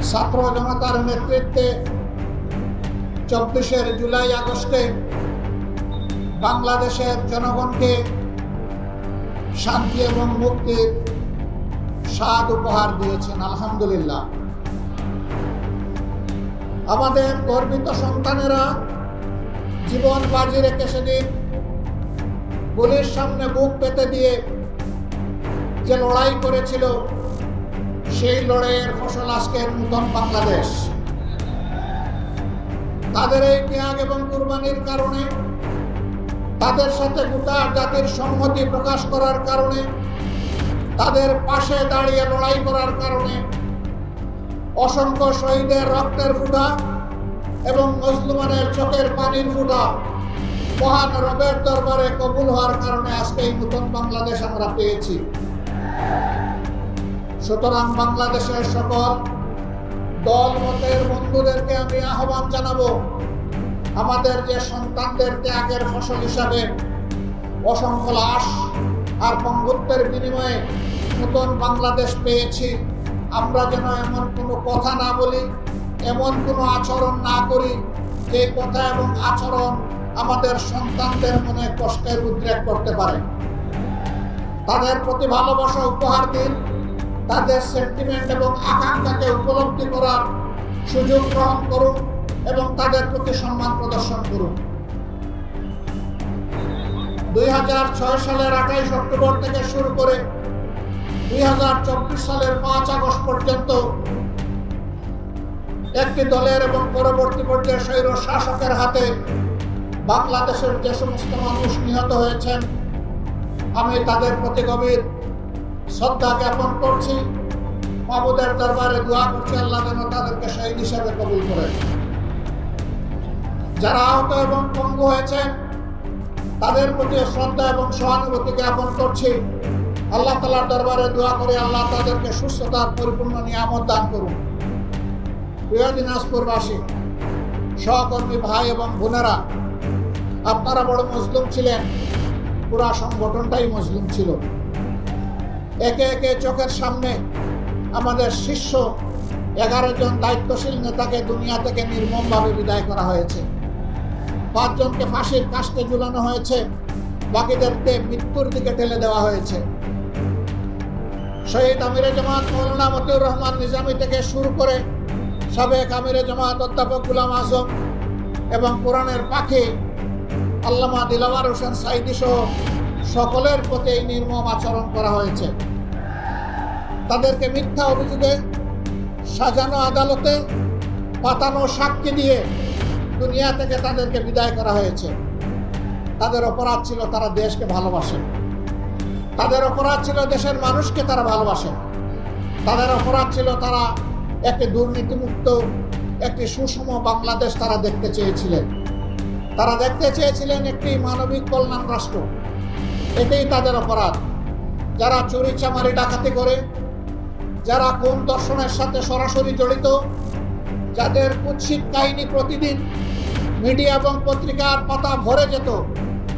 ছাত্র জনতার নেতৃত্বে 24 জুলাই আগস্টে বাংলাদেশের জনগণকে শান্তি এবং মুক্তির স্বাদ উপহার দিয়েছেন। আলহামদুলিল্লাহ। আমাদের গর্বিত সন্তানেরা জীবন বাজি রেখে সেদিন গুলির সামনে বুক পেতে দিয়ে যে লড়াই করেছিল, সেই লড়াইয়ের ফসল আজকের নতুন বাংলাদেশ। তাদের এই ত্যাগ এবং কুরবানির কারণে, তাদের সাথে গোটা জাতির সংহতি প্রকাশ করার কারণে, তাদের পাশে দাঁড়িয়ে লড়াই করার কারণে অসংখ্য শহীদের রক্তের ফোঁটা এবং মুসলমানের চোখের পানির ফোঁটা মহান রবের দরবারে কবুল হওয়ার কারণে আজকে এই নতুন বাংলাদেশ আমরা পেয়েছি। সুতরাং বাংলাদেশের সকল দল মতের বন্ধুদেরকে আমি আহ্বান জানাবো, আমাদের যে সন্তানদের ত্যাগের ফসল হিসাবে অসংখ্য লাশ আর বঙ্গত্বের বিনিময়ে নতুন বাংলাদেশ পেয়েছি, আমরা যেন এমন কোনো কথা না বলি, এমন কোনো আচরণ না করি যে কথা এবং আচরণ আমাদের সন্তানদের মনে কষ্টের উদ্রেক করতে পারে। তাদের প্রতি ভালোবাসা উপহার দিন, তাদের সেন্টিমেন্ট এবং আকাঙ্ক্ষাকে উপলব্ধি করার সুযোগ গ্রহণ করুন এবং তাদের প্রতি সম্মান প্রদর্শন করুন। 2006 সালের 28 অক্টোবর থেকে শুরু করে 2024 সালের 5 আগস্ট পর্যন্ত একটি দলের এবং পরবর্তী পর্যায়ে স্বৈর শাসকের হাতে বাংলাদেশের যে সমস্ত মানুষ নিহত হয়েছেন, আমি তাদের প্রতি গভীর শ্রদ্ধা জ্ঞাপন করছি। মাবুদের দরবারে দোয়া করছি আল্লাহ যেন তাদেরকে শহীদ হিসেবে কবুল করেন। যারা আহত এবং পঙ্গু হয়েছেন তাদের প্রতি শ্রদ্ধা এবং সহানুভূতি জ্ঞাপন করছি। আল্লাহ তাআলার দরবারে দোয়া করে আল্লাহ তাদেরকে সুস্থতার পরিপূর্ণ নিয়ামত দান করুন। প্রিয় দিনাজপুরবাসী, সহকর্মী ভাই এবং বোনেরা, আপনারা বড় মজলুম ছিলেন, পুরা সংগঠনটাই মজলুম ছিল। একে একে চোখের সামনে আমাদের শীর্ষ 11 জন দায়িত্বশীল নেতাকে দুনিয়া থেকে নির্মমভাবে বিদায় করা হয়েছে। 5 জনকে ফাঁসির কাস্টে ঝুলানো হয়েছে, বাকিদেরকে মৃত্যুর দিকে ঠেলে দেওয়া হয়েছে। শহীদ আমিরে জামাত মৌলানা মতিউর রহমান নিজামী থেকে শুরু করে সাবেক আমিরে জামাত অধ্যাপক গোলাম আজম এবং কোরআনের পাখি আল্লামা দিলওয়ার হোসেন সাঈদী সহ সকলের প্রতি এই নির্মম আচরণ করা হয়েছে। তাদেরকে মিথ্যা অভিযোগে সাজানো আদালতে পাতানো সাক্ষী দিয়ে দুনিয়া থেকে তাদেরকে বিদায় করা হয়েছে। তাদের অপরাধ ছিল তারা দেশকে ভালোবাসে, তাদের অপরাধ ছিল দেশের মানুষকে তারা ভালোবাসে, তাদের অপরাধ ছিল তারা একটি দুর্নীতিমুক্ত, একটি সুষম বাংলাদেশ তারা দেখতে চেয়েছিলেন। তারা দেখতে চেয়েছিলেন একটি মানবিক কল্যাণ রাষ্ট্র। এটাই তাদের অপরাধ। যারা চুরি চামারি ডাকাতি করে, যারা কোন দর্শনের সাথে সরাসরি জড়িত, যাদের কুৎসিত কাহিনী প্রতিদিন মিডিয়া এবং পত্রিকার পাতা ভরে যেত,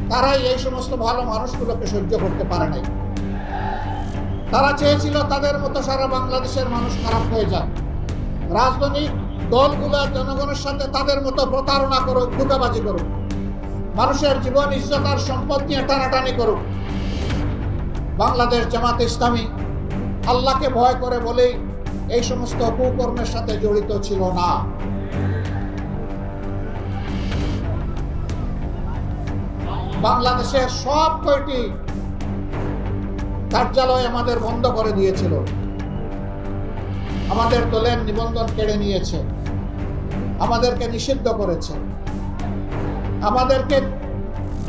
তারাই এই সমস্ত ভালো মানুষগুলোকে সহ্য করতে পারে নাই। তারা চেয়েছিল তাদের মতো সারা বাংলাদেশের মানুষ খারাপ হয়ে যায়। রাজনৈতিক দলগুলো জনগণের সাথে তাদের মতো প্রতারণা করুক, ধোঁকাবাজি করুক, মানুষের জীবন ইজ্জত আর সম্পদ নিয়ে টানাটানি করুক। বাংলাদেশ জামাত ইসলামী আল্লাহকে ভয় করে বলেই এই সমস্ত কুকর্মের সাথে জড়িত ছিল না। বাংলাদেশের সব কয়টি কার্যালয় আমাদের বন্ধ করে দিয়েছিল, আমাদের দলের নিবন্ধন কেড়ে নিয়েছে, আমাদেরকে নিষিদ্ধ করেছে, আমাদেরকে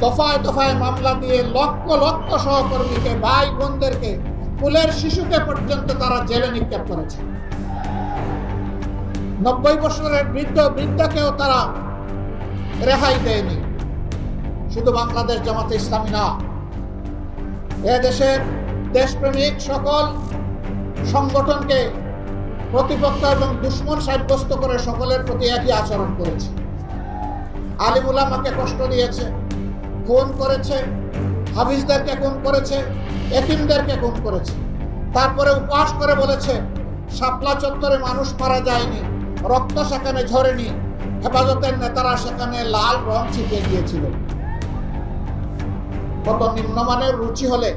দফায় দফায় মামলা দিয়ে লক্ষ লক্ষ সহকর্মীকে, ভাই বোনদেরকে, কুলের শিশুকে পর্যন্ত তারা জেলে নিক্ষেপ করেছে। 90 বছরের বৃদ্ধাকেও তারা রেহাই দেয়নি। শুধু বাংলাদেশ জামাতে ইসলামী না, এদেশের দেশপ্রেমিক সকল সংগঠনকে প্রতিপক্ষ এবং দুশ্মন সাব্যস্ত করে সকলের প্রতি একই আচরণ করেছে। আলিম উলামাকে কষ্ট দিয়েছে, খুন করেছে, হাফিজদেরকে খুন করেছে, এতিমদেরকে খুন করেছে। তারপরে উপহাস করে বলেছে শাপলা চত্বরে মানুষ মারা যায়নি, রক্ত সেখানে ঝরেনি, হেফাজতের নেতারা সেখানে লাল রং ছিটিয়ে দিয়েছিল। কত নিম্নমানের রুচি হলে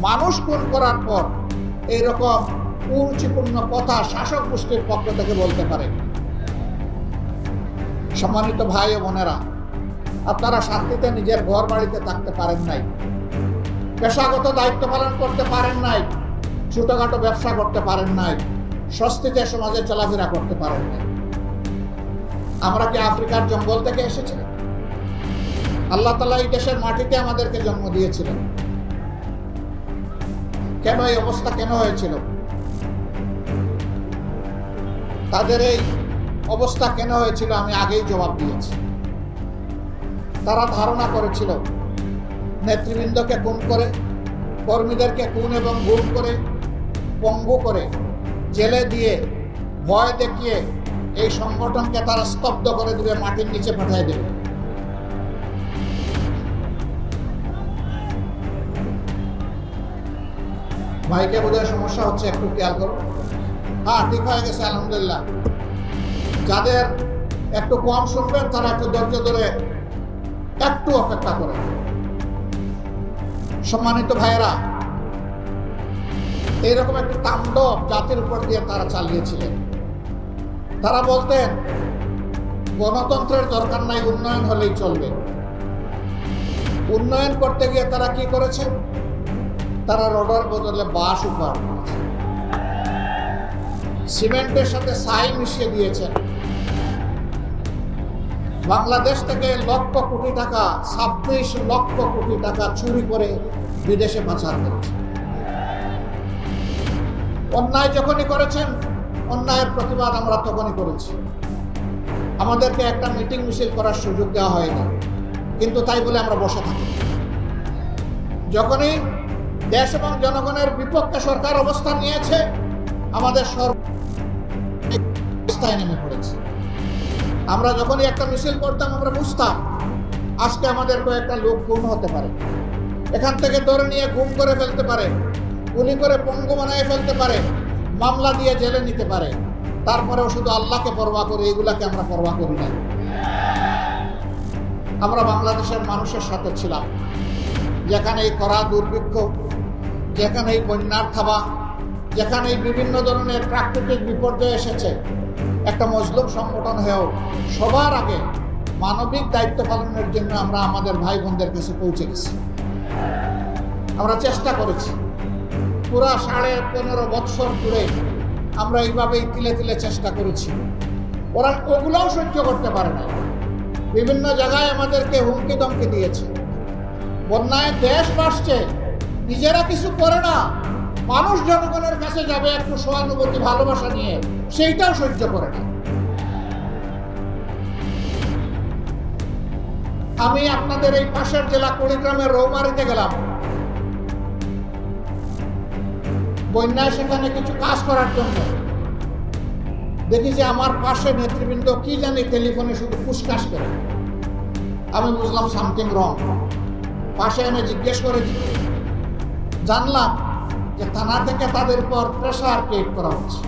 মানুষ খুন করার পর এইরকম কুরুচিপূর্ণ কথা শাসক গোষ্ঠীর পক্ষ থেকে বলতে পারে? সম্মানিত ভাই ও বোনেরা, আপনারা শান্তিতে নিজের ঘর বাড়িতে থাকতে পারেন নাই, পেশাগত দায়িত্ব পালন করতে পারেন নাই, ছোটখাটো ব্যবসা করতে পারেন নাই, স্বস্তিতে সমাজে চলাফেরা করতে পারেন নাই। আমরা কি আফ্রিকার জঙ্গল থেকে এসেছিলাম? আল্লাহ তাআলা এই দেশের মাটিতে আমাদেরকে জন্ম দিয়েছিলেন। কেন এই অবস্থা কেন হয়েছিল? তাদের এই অবস্থা কেন হয়েছিল আমি আগেই জবাব দিয়েছি। তারা ধারণা করেছিল নেতৃবৃন্দকে খুন করে, কর্মীদেরকে খুন এবং গুম করে, পঙ্গু করে, জেলে দিয়ে, ভয় দেখিয়ে এই সংগঠনকে তারা স্তব্ধ করে দিবে, মাটির নিচে পাঠিয়ে দেবে। ভাইকে বোধহয় সমস্যা হচ্ছে, একটু খেয়াল করো। হ্যাঁ, ঠিক হয়ে গেছে আলহামদুলিল্লাহ। যাদের একটু কম শুনবেন তারা একটু ধৈর্য ধরে একটু অপেক্ষা করে। সম্মানিত ভাইয়েরা, এইরকম একটি তাণ্ডব জাতির উপর দিয়ে তারা চালিয়েছিলেন। তারা বলতেন গণতন্ত্রের দরকার নাই, উন্নয়ন হলেই চলবে। উন্নয়ন করতে গিয়ে তারা কি করেছে? তারা রডের বদলে বাঁশ উপহার করেছে, সিমেন্টের সাথে ছাই মিশিয়ে দিয়েছেন। বাংলাদেশ থেকে লক্ষ কোটি টাকা, 26 লক্ষ কোটি টাকা চুরি করে বিদেশে পাচার করেছে। অন্যায় যখনই করেছেন, অন্যায়ের প্রতিবাদ আমরা তখনই করেছি। আমাদেরকে একটা মিটিং মিছিল করার সুযোগ দেওয়া হয়নি, কিন্তু তাই বলে আমরা বসে থাকি। যখনই দেশ এবং জনগণের বিপক্ষে সরকার অবস্থান নিয়েছে, আমাদের অবস্থায় নেমে পড়েছে। আমরা যখনই একটা মিছিল করতাম, আমরা বুঝতাম আজকে আমাদের কয়েকটা লোক খুন হতে পারে, এখান থেকে ধরে নিয়ে গুম করে ফেলতে পারে, গুলি করে পঙ্গু বানিয়ে ফেলতে পারে, মামলা দিয়ে জেলে নিতে পারে। তারপরেও শুধু আল্লাহকে পরোয়া করে, এগুলাকে আমরা পরোয়া করি না। আমরা বাংলাদেশের মানুষের সাথে ছিলাম। যেখানে এই খরা দুর্ভিক্ষ, যেখানে এই বন্যার থাবা, যেখানে এই বিভিন্ন ধরনের প্রাকৃতিক বিপর্যয় এসেছে, একটা মজলুম সংগঠন হয়েও সবার আগে মানবিক দায়িত্ব পালনের জন্য আমরা আমাদের ভাই বোনদের কাছে পৌঁছে গেছি। আমরা চেষ্টা করেছি পুরা 15.5 বৎসর ধরে আমরা এইভাবেই তিলে তিলে চেষ্টা করেছি। ওরা ওগুলোও সহ্য করতে পারে না, বিভিন্ন জায়গায় আমাদেরকে হুমকি ধমকি দিয়েছে। বন্যায় দেশ ভাসছে, নিজেরা কিছু করে না, মানুষ জনগণের কাছে যাবে একটু সহানুভূতি ভালোবাসা নিয়ে, সেইটাও সহ্য করে না। আমি আপনাদের এই পাশের জেলা কুড়িগ্রামের রৌমারীতে গেলাম বন্যায়, সেখানে কিছু কাজ করার জন্য। দেখি যে আমার পাশে নেতৃবৃন্দ কি জানি টেলিফোনে শুধু পুষ্কাশ করে। আমি বুঝলাম সামথিং রং। পাশে এনে জিজ্ঞেস করে জানলাম যে থানা থেকে তাদের উপর প্রেসার ক্রিয়েট করা হচ্ছে।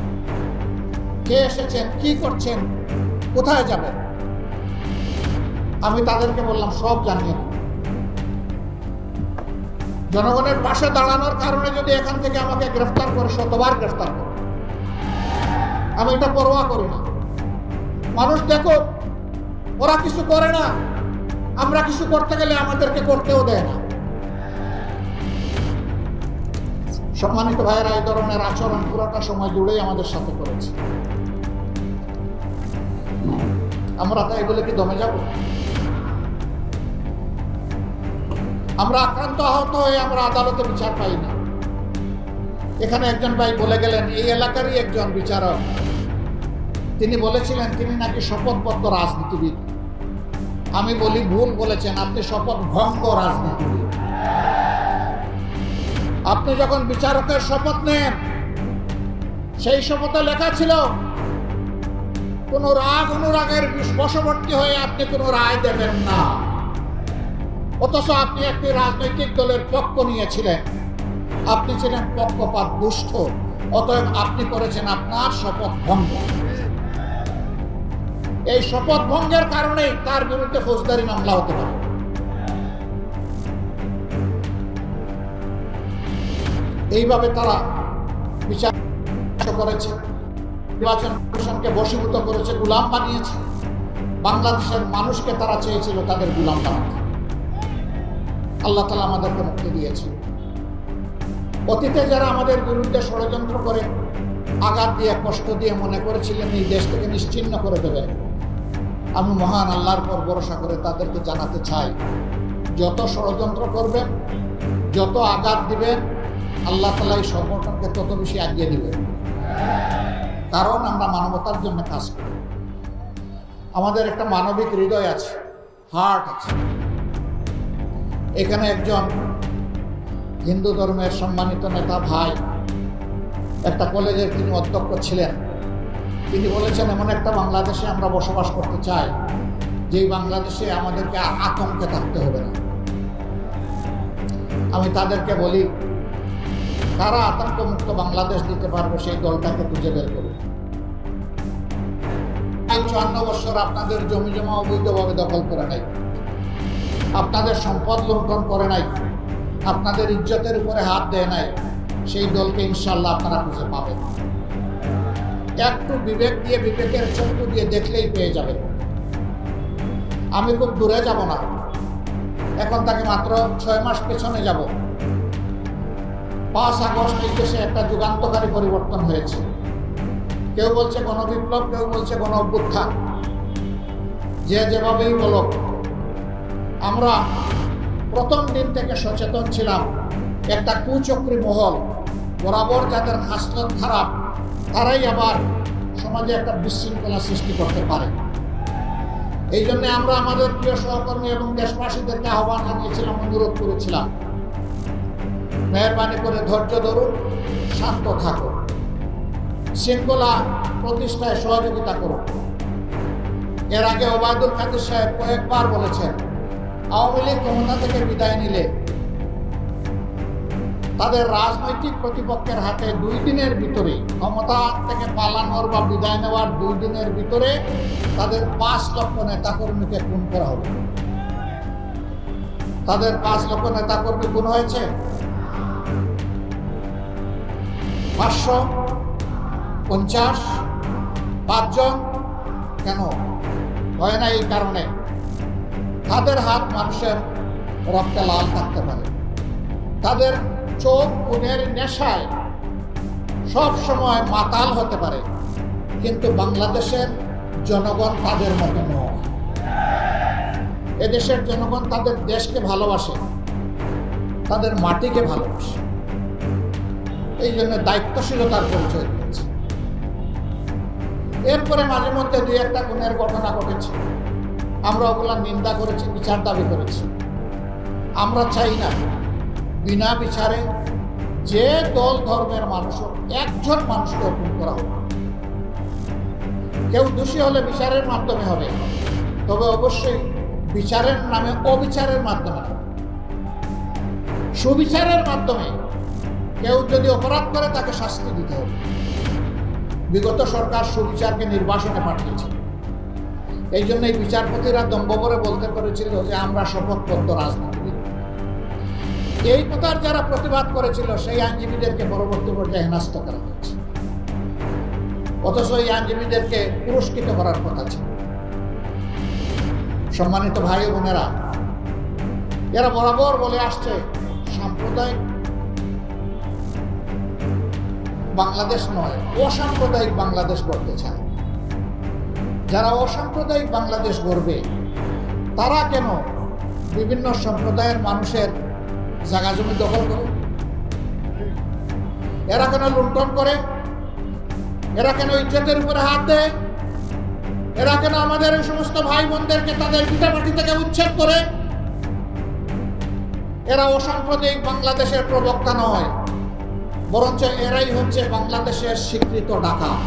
কে এসেছেন, কি করছেন, কোথায় যাবেন? আমি তাদেরকে বললাম সব জানিয়ে দেব। জনগণের পাশে দাঁড়ানোর কারণে যদি এখান থেকে আমাকে গ্রেফতার করে, শতবার গ্রেফতার করে, আমি এটা পরোয়া করি না। মানুষ দেখো, ওরা কিছু করে না, আমরা কিছু করতে গেলে আমাদেরকে করতেও দেয় না। সম্মানিত ভাইয়েরা, এই ধরনের আচরণ পুরোটা সময় জুড়েই আমাদের সাথে করেছে। আমরা তাই বলে কি দমে যাব? আমরা আক্রান্ত আহত হয়ে আমরা আদালতে বিচার পাই না। এখানে একজন ভাই বলে গেলেন, এই এলাকারই একজন বিচারক, তিনি বলেছিলেন তিনি নাকি শপথবদ্ধ রাজনীতিবিদ। আমি বলি ভুল বলেছেন, আপনি শপথ ভঙ্গ রাজনীতিবিদ। আপনি যখন বিচারকের শপথ নেন, সেই শপথে লেখা ছিল কোন রাগ অনুরাগের বশবর্তী হয়ে আপনি কোন রায় দেবেন না। অথচ আপনি একটি রাজনৈতিক দলের পক্ষ নিয়েছিলেন। আপনি ছিলেন পক্ষপাত দুষ্ট, অতএব আপনি করেছেন আপনার শপথ ভঙ্গ। এই শপথ ভঙ্গের কারণেই তার বিরুদ্ধে ফৌজদারি মামলা হতে পারে। এইভাবে তারা বিচার করেছে, নির্বাচন কমিশনকে বশীভূত করেছে, গোলাম বানিয়েছে। বাংলাদেশের মানুষকে তারা চেয়েছিল তাদের গোলাম বানাতে। আল্লাহ তাআলা আমাদেরকে মুক্তি দিয়েছে। অতীতে যারা আমাদের বিরুদ্ধে ষড়যন্ত্র করে আঘাত দিয়ে কষ্ট দিয়ে মনে করেছিলেন এই দেশ থেকে নিশ্চিহ্ন করে দেবেন, আমি মহান আল্লাহর পর ভরসা করে তাদেরকে জানাতে চাই, যত ষড়যন্ত্র করবেন, যত আঘাত দিবেন, আল্লাহ তাআলা এই সংগঠনকে তত বেশি এগিয়ে দিবেন। কারণ আমরা মানবতার জন্য কাজ করি। আমাদের একটা মানবিক হৃদয় আছে, হার্ট আছে। এখানে একজন হিন্দু ধর্মের সম্মানিত নেতা ভাই, একটা কলেজের তিনি অধ্যক্ষ ছিলেন, তিনি বলেছেন এমন একটা বাংলাদেশে আমরা বসবাস করতে চাই যেই বাংলাদেশে আমাদেরকে আতঙ্কে থাকতে হবে না। আমি তাদেরকে বলি, কারা আতঙ্কমুক্ত বাংলাদেশ দিতে পারবে সেই দলটাকে খুঁজে বের করুন। 54 বছর আপনাদের জমি জমা অবৈধভাবে দখল করে নাই, আপনাদের সম্পদ লুণ্ঠন করে নাই, আপনাদের ইজ্জতের উপরে হাত দেয় নাই, সেই দলকে ইনশাল্লাহ আপনারা খুঁজে পাবেন। একটু বিবেক দিয়ে, বিবেকের চক্ষু দিয়ে দেখলেই পেয়ে যাবেন। আমি খুব দূরে যাব না, এখন তাকে মাত্র 6 মাস পেছনে যাব। 5 আগস্ট এই দেশে একটা যুগান্তকারী পরিবর্তন হয়েছে। কেউ বলছে গণবিপ্লব, কেউ বলছে গণ অভ্যুত্থান, যে যেভাবেই বলুক, আমরা প্রথম দিন থেকে সচেতন ছিলাম একটা কুচক্রী মহল, বরাবর যাদের হাসলত খারাপ, তারাই আবার সমাজে একটা বিশৃঙ্খলা সৃষ্টি করতে পারে। এই জন্য আমরা আমাদের প্রিয় সহকর্মী এবং দেশবাসীদেরকে আহ্বান জানিয়েছিলাম, অনুরোধ করেছিলাম, মেহরবানি করে ধৈর্য ধরুন, শান্ত থাকুন, শৃঙ্খলা প্রতিষ্ঠায় সহযোগিতা করুন। এর আগে ওবায়দুল কাদের সাহেব কয়েকবার বলেছেন, আওয়ামী লীগ ক্ষমতা থেকে বিদায় নিলে তাদের রাজনৈতিক প্রতিপক্ষের হাতে 2 দিনের ভিতরে, ক্ষমতা থেকে পালানোর বা বিদায় নেওয়ার 2 দিনের ভিতরে তাদের 5 লক্ষ নেতাকর্মীকে খুন করা হবে। তাদের 5 লক্ষ নেতাকর্মী খুন হয়েছে, 550, 5 জন। কেন হয় না? এই কারণে তাদের হাত মানুষের রক্তে লাল থাকতে পারে, তাদের চোখ খুনের নেশায় সব সময় মাতাল হতে পারে, কিন্তু বাংলাদেশের জনগণ তাদের মতো নয়। এদেশের জনগণ তাদের দেশকে ভালোবাসে, তাদের মাটিকে ভালোবাসে। এই জন্য দায়িত্বশীলতার পরিচয় দিয়েছে। এরপরে মাঝে মধ্যে 2-1টা খুনের ঘটনা ঘটেছে, আমরা ওগুলা নিন্দা করেছি, বিচার দাবি করেছি। আমরা চাই না বিনা বিচারে যে দল ধর্মের মানুষ হোক, একজন মানুষকে খুন করা হোক। কেউ দোষী হলে বিচারের মাধ্যমে হবে, তবে অবশ্যই বিচারের নামে অবিচারের মাধ্যমে হবে। সুবিচারের মাধ্যমে কেউ যদি অপরাধ করে তাকে শাস্তি দিতে হবে। বিগত সরকার সুবিচারকে নির্বাসনে পাঠিয়েছে। এই জন্য এই বিচারপতিরা দম্ভ করে বলতে পেরেছিল যে আমরা শপথবদ্ধ রাজনীতিবিদ। এই কথার যারা প্রতিবাদ করেছিল সেই আইনজীবীদেরকে পরবর্তী পর্যায়ে হেনস্থ করা হয়েছে, অথচ এই আইনজীবীদেরকে পুরস্কৃত করার কথা ছিল। সম্মানিত ভাই ও বোনেরা, এরা বরাবর বলে আসছে সাম্প্রদায়িক বাংলাদেশ নয়, অসাম্প্রদায়িক বাংলাদেশ গড়তে চায়। যারা অসাম্প্রদায়িক বাংলাদেশ গড়বে তারা কেন বিভিন্ন সম্প্রদায়ের মানুষের জায়গা জমি দখল করে? এরা কেন লুণ্ঠন করে? এরা কেন ইজ্জতের উপরে হাত দেয়? এরা কেন আমাদের এই সমস্ত ভাই বোনদেরকে তাদের ভিটামাটি থেকে উচ্ছেদ করে? এরা অসাম্প্রদায়িক বাংলাদেশের প্রবক্তা নয়, বরঞ্চ এরাই হচ্ছে বাংলাদেশের স্বীকৃত ডাকাত।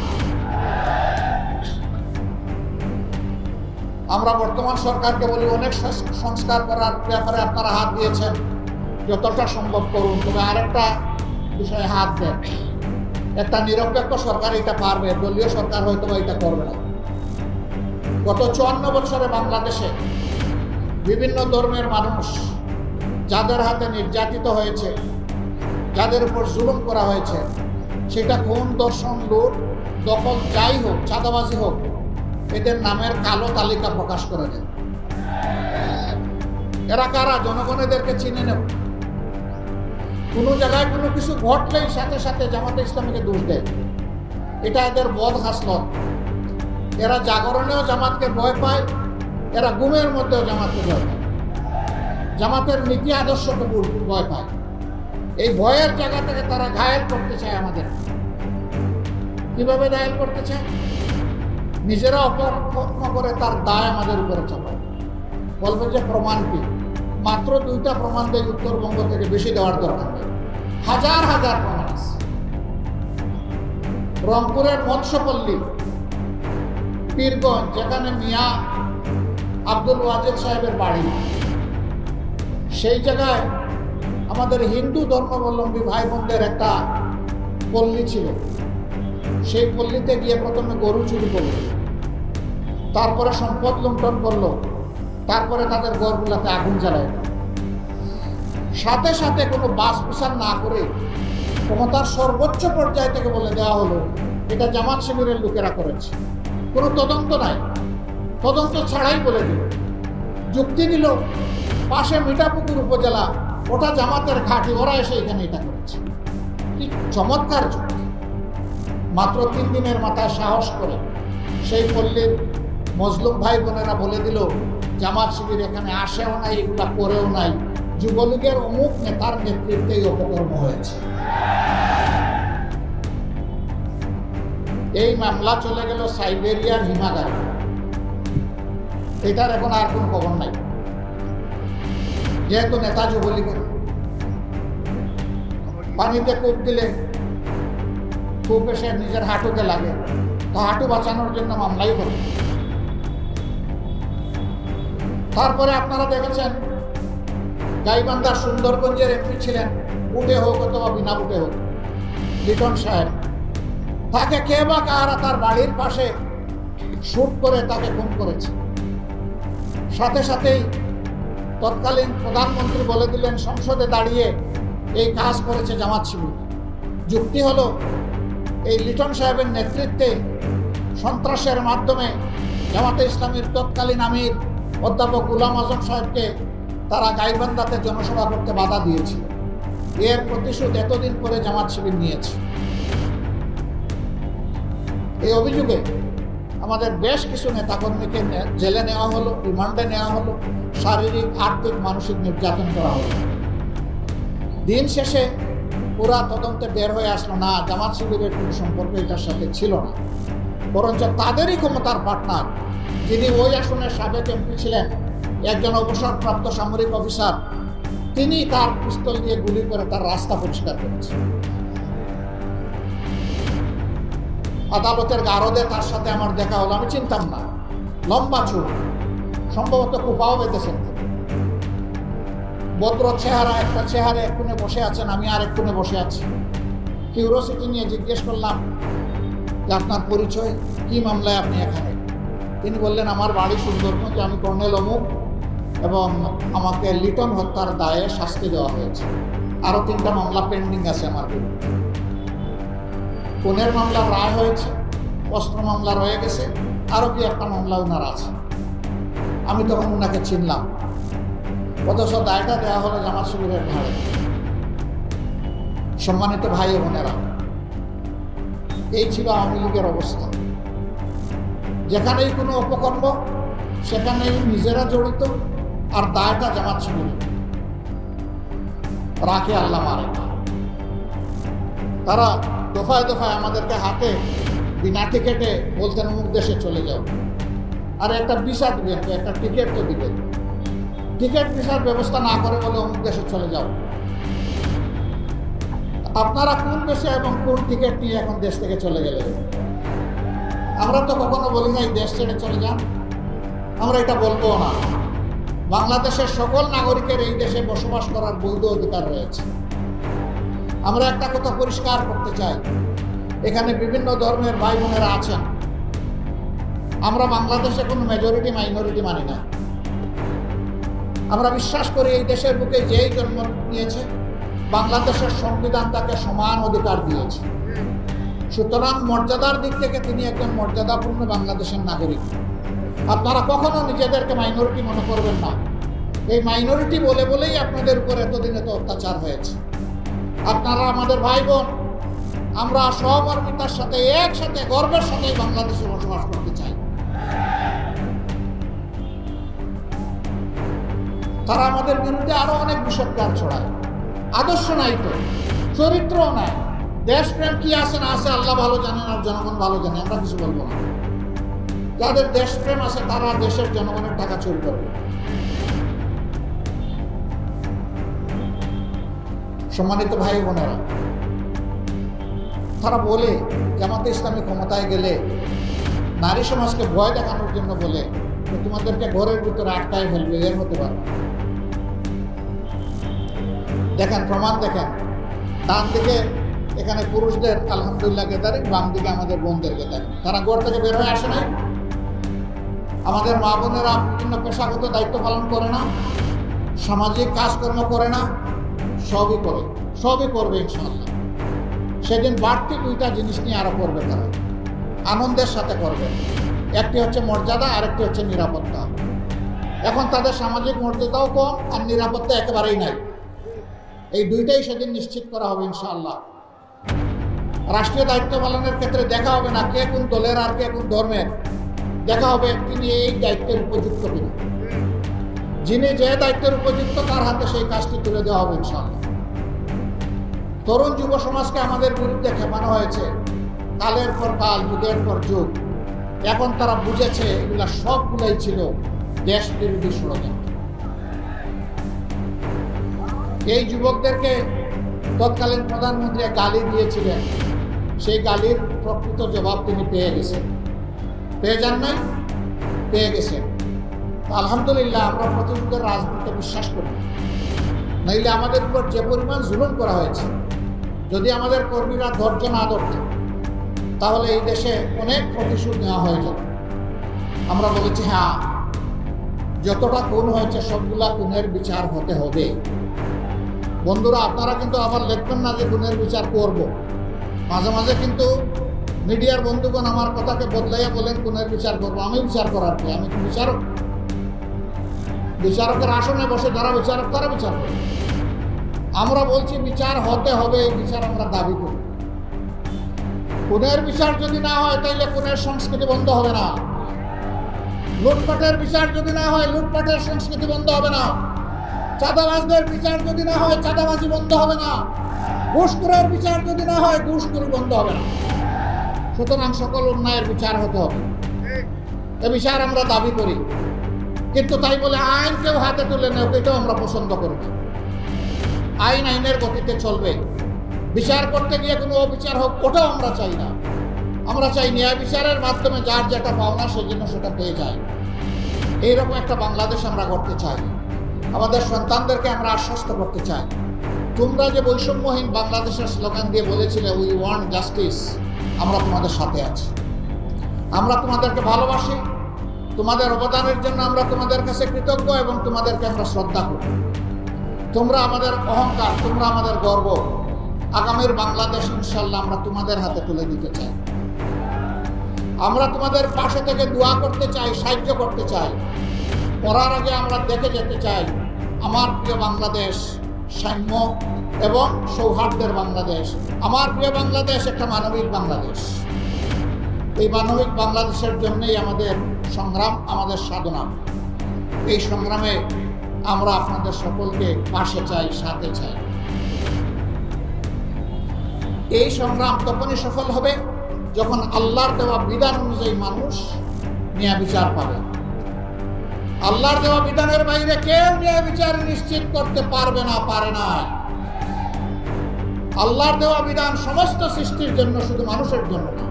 আমরা বর্তমান সরকারকে বলি, অনেক সংস্কার করার ব্যাপারে আপনারা হাত দিয়েছেন, যতটা সম্ভব করুন, তবে আরেকটা বিষয়ে হাত দেন। একটা নিরপেক্ষ সরকার এটা পারবে, দলীয় সরকার হয়তো বা এটা করবে না। গত 54 বছরে বাংলাদেশে বিভিন্ন ধর্মের মানুষ যাদের হাতে নির্যাতিত হয়েছে, যাদের উপর জুলুম করা হয়েছে, সেটা খুন, দর্শন, লুট, দখল যাই হোক, চাঁদাবাজি হোক, এদের নামের কালো তালিকা প্রকাশ করে দেন। এরা কারা? জনগণ এদেরকে চিনে নেব। কোনো জায়গায় কোনো কিছু ঘটলেই সাথে সাথে জামাতে ইসলামীকে দোষ দেয়। এটা এদের বদ হাসলত। এরা জাগরণেও জামাতকে ভয় পায়, এরা ঘুমের মধ্যেও জামাতকে ভয় পায়, জামাতের নীতি আদর্শকে ভয় পায়। এই ভয়ের জায়গা থেকে তারা ঘায়েল করতে চায় আমাদের। কিভাবে ঘায়েল করতে চায়? নিজেরা অপকর্ম করে তার দায় আমাদের উপরে চাপায়। বলবে যে প্রমাণ কি? মাত্র 2টা প্রমাণ দেয় উত্তরবঙ্গ থেকে, বেশি দেওয়ার দরকার নেই। হাজার হাজার প্রমাণ আছে। রংপুরের মৎস্যপল্লী, পীরগঞ্জ, যেখানে মিয়া আব্দুল ওয়াজেদ সাহেবের বাড়ি, সেই জায়গায় আমাদের হিন্দু ধর্মাবলম্বী ভাই বোনদের একটা পল্লী ছিল। সেই পল্লীতে গিয়ে প্রথমে গরু চুরি করলো, তারপরে সম্পদ লুণ্ঠন করলো, তারপরে তাদের ঘরগুলোতে আগুন জ্বালায়। সাথে সাথে কোনো বাস বিচার না করে ক্ষমতার সর্বোচ্চ পর্যায় থেকে বলে দেওয়া হলো এটা জামাত শিবিরের লোকেরা করেছে। কোনো তদন্ত নাই, তদন্ত ছাড়াই বলে দিল। যুক্তি দিল পাশে মিঠাপুকুর উপজেলা, ওটা জামাতের ঘাঁটি, ওরা এসে এখানে এটা করেছে। কি চমৎকার যুক্তি! মাত্র 3 দিনের মাথায় সাহস করে সেই পল্লীর মজলুম ভাই বোনেরা বলে দিল জামাত শিবির এখানে আসেও নাই, এগুলা করেও নাই, যুবলীগের অমুক নেতার নেতৃত্বেই অপকর্ম হয়েছে। এই মামলা চলে গেল সাইবেরিয়ার হিমাগারে। এটার এখন আর কোনো খবর নাই, যেহেতু নেতা যুবলীগের। পানিতে কূপ দিলে কূপ এসে নিজের হাঁটুতে লাগে, তো হাঁটু বাঁচানোর জন্য মামলাই হলো। তারপরে আপনারা দেখেছেন গাইবান্ধার সুন্দরগঞ্জের এমপি ছিলেন, উঠে হোক অথবা বিনা উঠে হোক, লিটন সাহেব। তাকে কে বা কারা তার বাড়ির পাশে শুট করে তাকে খুন করেছে। সাথে সাথেই তৎকালীন প্রধানমন্ত্রী বলে দিলেন সংসদে দাঁড়িয়ে এই কাজ করেছে জামাত শিবির। যুক্তি হলো এই লিটন সাহেবের নেতৃত্বে সন্ত্রাসের মাধ্যমে জামাতে ইসলামীর তৎকালীন আমির অধ্যাপক গোলাম আজম সাহেবকে তারা গাইবান্ধাতে জনসভা করতে বাধা দিয়েছিল। এর প্রতিশোধ এতদিন পরে জামাত শিবির নিয়েছে। এই অভিযোগে আমাদের বেশ কিছু নেতাকর্মীকে জেলে নেওয়া হলো, রিমান্ডে নেওয়া হলো, শারীরিক, আর্থিক, মানসিক নির্যাতন করা হলো। দিন শেষে পুরা তদন্তে বের হয়ে আসলো না জামাত শিবিরের কোনো সম্পর্ক এটার সাথে ছিল না, বরঞ্চ তাদেরই ক্ষমতার পার্টনার, যিনি ওই আসনের সাবেক এমপি ছিলেন, একজন অবসরপ্রাপ্ত সামরিক অফিসার, তিনি তার পিস্তল দিয়ে গুলি করে তার রাস্তা পরিষ্কার করেছেন। আদালতের গারদে তার সাথে আমার দেখা হলো, আমি চিনতাম না, লম্বা চুল, সম্ভবত কুপাও বেঁধেছেন। ভদ্র চেহারা, একটা চেহারা এক কোণে বসে আছেন, আমি আর এক কোণে বসে আছি। কিউরিওসিটি নিয়ে জিজ্ঞেস করলাম যে আপনার পরিচয়, কি মামলায় আপনি এখানে? তিনি বললেন আমার বাড়ি সুন্দরগঞ্জ, আমি কর্নেল অমুক, এবং আমাকে লিটন হত্যার দায়ে শাস্তি দেওয়া হয়েছে। আরও 3টা মামলা পেন্ডিং আছে আমার বিরুদ্ধে। খুনের মামলার রায় হয়েছে, অস্ত্র মামলা রয়ে গেছে, আরও কি একটা মামলা ওনার আছে। আমি তখন ওনাকে চিনলাম, অথচ দায়টা দেওয়া হলো জামাত শিবিরের ঘাড়ে। সম্মানিত ভাই ও বোনেরা, এই ছিল আওয়ামী লীগের অবস্থা। যেখানেই কোনো অপকর্ম সেখানেই নিজেরা জড়িত, আর দায়টা জামাত শিবির। রাখে আল্লাহ মারে। তারা দফায় দফায় আমাদেরকে হাতে বিনা টিকেটে বলতেন অমুক দেশে চলে যাও, আর একটা ভিসা দিবেন, একটা টিকিট তো দিবেন। টিকিট ভিসার ব্যবস্থা না করে বলে অমুক দেশে চলে যাও। আপনারা কোন দেশে এবং কোন টিকিট নিয়ে এখন দেশ থেকে চলে গেলেন? আমরা তো কখনো বলি না এই দেশ ছেড়ে চলে যান, আমরা এটা বলবো না। বাংলাদেশের সকল নাগরিকের এই দেশে বসবাস করার বৈধ অধিকার রয়েছে। আমরা একটা কথা পরিষ্কার করতে চাই, এখানে বিভিন্ন ধর্মের ভাই বোনেরা আছেন। আমরা বাংলাদেশে কোনো মেজরিটি মাইনরিটি মানি না। আমরা বিশ্বাস করি এই দেশের বুকে যেই জন্ম নিয়েছে বাংলাদেশের সংবিধান তাকে সমান অধিকার দিয়েছে। সুতরাং মর্যাদার দিক থেকে তিনি একজন মর্যাদাপূর্ণ বাংলাদেশের নাগরিক। আপনারা কখনো নিজেদেরকে মাইনরিটি মনে করবেন না। এই মাইনরিটি বলে বলেই আপনাদের উপর এতদিন এত অত্যাচার হয়েছে। আপনারা আমাদের ভাই বোন, আমরা সহমর্মিতার সাথে একসাথে গর্বের সাথে বাংলাদেশে বসবাস করতে চাই। তারা আমাদের বিরুদ্ধে আরো অনেক বিষোদ্গার ছড়ায়। আদর্শ নাই তো, চরিত্রও নাই। দেশপ্রেম কি আছে না আছে আল্লাহ ভালো জানেন আর জনগণ ভালো জানে, আমরা কিছু বলবো না। যাদের দেশপ্রেম আছে তারা দেশের জনগণের টাকা চুরি করবে। সম্মানিত ভাই বোনেরা, তারা বলে জামাতে ইসলামী ক্ষমতায় গেলে নারী সমাজকে ভয় দেখানোর জন্য বলে তোমাদেরকে ঘরের ভিতরে আটকায় ফেলবে, এর হতে পারবে। দেখেন, প্রমাণ দেখেন। ডান দিকে এখানে পুরুষদের আলহামদুলিল্লাহ গেদারিং, বাম দিকে আমাদের বোনদের গেদারিং। তারা ঘর থেকে বের হয়ে আসে নাই। আমাদের মা বোনেরা বিভিন্ন পেশাগত দায়িত্ব পালন করে না, সামাজিক কাজকর্ম করে না, সবই করে, সবই করবে ইনশাআল্লাহ। সেদিন বাড়তি দুইটা জিনিস নিয়ে আরো করবে তারা, আনন্দের সাথে করবে। একটি হচ্ছে মর্যাদা, আরেকটি হচ্ছে নিরাপত্তা। এখন তাদের সামাজিক মর্যাদাও কম আর নিরাপত্তা একেবারেই নাই। এই দুইটাই সেদিন নিশ্চিত করা হবে ইনশাআল্লাহ। রাষ্ট্রীয় দায়িত্ব পালনের ক্ষেত্রে দেখা হবে না কে কোন দলের আর কে কোন ধর্মের, দেখা হবে তিনি এই দায়িত্বের উপযুক্ত কিনা। যিনি যে দায়িত্বের উপযুক্ত তার হাতে সেই কাজটি তুলে দেওয়া হবে ইনশাআল্লাহ। তরুণ যুব সমাজকে আমাদের বিরুদ্ধে খেপানো হয়েছে কালের পর কাল, যুগের পর যুগ। এখন তারা বুঝেছে এগুলা সবগুলাই ছিল দেশ বিরোধী ষড়যন্ত্র। এই যুবকদেরকে তৎকালীন প্রধানমন্ত্রী গালি দিয়েছিলেন, সেই গালির প্রকৃত জবাব তিনি পেয়ে গেছেন। পেয়ে যান নাই? পেয়ে গেছেন। আলহামদুলিল্লাহ, আমরা প্রতিশোধের রাজনীতিতে বিশ্বাস করি। নইলে আমাদের উপর যে পরিমাণ জুলুম করা হয়েছে, যদি আমাদের কর্মীরা ধৈর্য না ধরত তাহলে এই দেশে অনেক প্রতিশোধ নেওয়া হয়ে যেত। আমরা বলেছি হ্যাঁ, যতটা খুন হয়েছে সবগুলা খুনের বিচার হতে হবে। বন্ধুরা, আপনারা কিন্তু আবার লিখবেন না যে খুনের বিচার করব। মাঝে মাঝে কিন্তু মিডিয়ার বন্ধুগণ আমার কথাকে বদলাইয়া বলেন খুনের বিচার করবো। আমি বিচার করার কি? আমি কি বিচারক? বিচারকের আসনে বসে যারা বিচারক তারা বিচার করে। আমরা বলছি বিচার হতে হবে, এই বিচার আমরা দাবি করি। খুনের বিচার যদি না হয় তাহলে খুনের সংস্কৃতি বন্ধ হবে না। লুটপাটের বিচার যদি না হয় লুটপাটের সংস্কৃতি বন্ধ হবে না। চাঁদাবাজদের বিচার যদি না হয় চাঁদাবাজি বন্ধ হবে না। ঘুষখোরের বিচার যদি না হয় ঘুষখোরি বন্ধ হবে না। সুতরাং সকল অন্যায়ের বিচার হতে হবে, এ বিচার আমরা দাবি করি। কিন্তু তাই বলে আইন কেউ হাতে তুলে নেও, এটাও আমরা পছন্দ করি না। আইন আইনের গতিতে চলবে। বিচার করতে গিয়ে কোনো অবিচার হোক, ওটাও আমরা চাই না। আমরা চাই ন্যায় বিচারের মাধ্যমে যার যেটা পাওনা সে যেন সেটা পেয়ে যায়। এইরকম একটা বাংলাদেশ আমরা করতে চাই। আমাদের সন্তানদেরকে আমরা আশ্বস্ত করতে চাই, তোমরা যে বৈষম্যহীন বাংলাদেশের স্লোগান দিয়ে বলেছিলে উই ওয়ান্ট জাস্টিস, আমরা তোমাদের সাথে আছি। আমরা তোমাদেরকে ভালোবাসি। তোমাদের অবদানের জন্য আমরা তোমাদের কাছে কৃতজ্ঞ এবং তোমাদেরকে আমরা শ্রদ্ধা করি। তোমরা আমাদের অহংকার, তোমরা আমাদের গর্ব। আগামীর বাংলাদেশ ইনশাআল্লাহ আমরা তোমাদের হাতে তুলে দিতে চাই। আমরা তোমাদের পাশে থেকে দোয়া করতে চাই, সাহায্য করতে চাই। পড়ার আগে আমরা দেখে যেতে চাই আমার প্রিয় বাংলাদেশ সাম্য এবং সৌহার্দ্যের বাংলাদেশ। আমার প্রিয় বাংলাদেশ একটা মানবিক বাংলাদেশ। এই মানবিক বাংলাদেশের জন্যই আমাদের সংগ্রাম, আমাদের সাধনা। এই সংগ্রামে আমরা আপনাদের সকলকে পাশে চাই, সাথে চাই। এই সংগ্রাম তখনই সফল হবে যখন আল্লাহর দেওয়া বিধান অনুযায়ী মানুষ ন্যায় বিচার পাবে। আল্লাহর দেওয়া বিধানের বাইরে কেউ ন্যায় বিচার নিশ্চিত করতে পারবে না, পারে না। আল্লাহর দেওয়া বিধান সমস্ত সৃষ্টির জন্য, শুধু মানুষের জন্য না।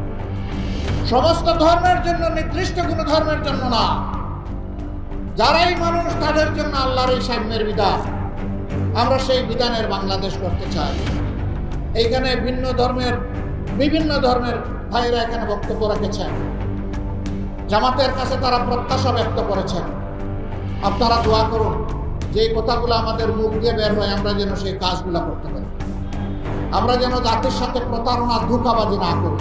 সমস্ত ধর্মের জন্য, নির্দিষ্ট কোনো ধর্মের জন্য না। যারাই মানুষ তাদের জন্য আল্লাহর এই সাম্যের বিধান। আমরা সেই বিধানের বাংলাদেশ করতে চাই। এইখানে ভিন্ন ধর্মের বিভিন্ন ধরনের ভাইরা এখানে বক্তব্য রেখেছেন। জামাতের কাছে তারা প্রত্যাশা ব্যক্ত করেছেন। আপনারা দোয়া করুন যে কথাগুলো আমাদের মুখ দিয়ে বের হয় আমরা যেন সেই কাজগুলো করতে পারি। আমরা যেন জাতির সাথে প্রতারণা ধোঁকাবাজি না করি।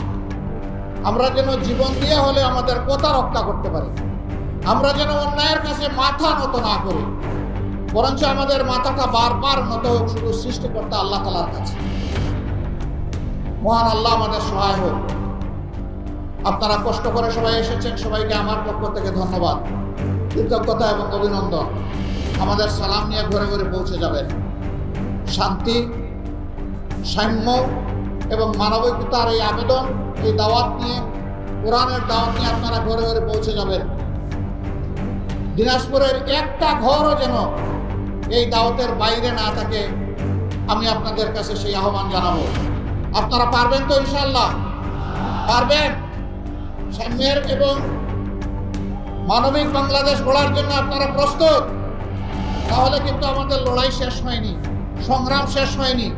আমরা যেন জীবন দিয়ে হলে আমাদের কথা রক্ষা করতে পারি। আমরা যেন অন্যায়ের কাছে মাথা নত না করি, বরঞ্চ আমাদের মাথাটা বারবার নত হোক শুধু সৃষ্টিকর্তা আল্লাহ তাআলার কাছে। মহান আল্লাহ আমাদের সহায় হোক। আপনারা কষ্ট করে সবাই এসেছেন, সবাইকে আমার পক্ষ থেকে ধন্যবাদ, কৃতজ্ঞতা এবং অভিনন্দন। আমাদের সালাম নিয়ে ঘরে ঘরে পৌঁছে যাবেন। শান্তি, সাম্য এবং মানবিকতার এই আবেদন, এই দাওয়াত নিয়ে, কোরআনের দাওয়াত নিয়ে আপনারা ঘরে ঘরে পৌঁছে যাবেন। দিনাজপুরের একটা ঘরও যেন এই দাওয়াতের বাইরে না থাকে, আমি আপনাদের কাছে সেই আহ্বান জানাবো। আপনারা পারবেন তো? ইনশাআল্লাহ পারবেন। সাম্যের এবং মানবিক বাংলাদেশ গড়ার জন্য আপনারা প্রস্তুত? তাহলে কিন্তু আমাদের লড়াই শেষ হয়নি, সংগ্রাম শেষ হয়নি।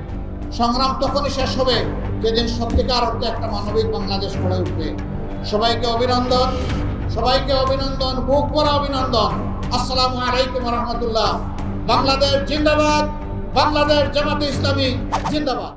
সংগ্রাম তখনই শেষ হবে যেদিন সত্যিকার অর্থে একটা মানবিক বাংলাদেশ গড়ে উঠবে। সবাইকে অভিনন্দন, সবাইকে অভিনন্দন, বুক ভরা অভিনন্দন। আসসালামু আলাইকুম ওয়া রাহমাতুল্লাহ। বাংলাদেশ জিন্দাবাদ, বাংলাদেশ জামাতে ইসলামী জিন্দাবাদ।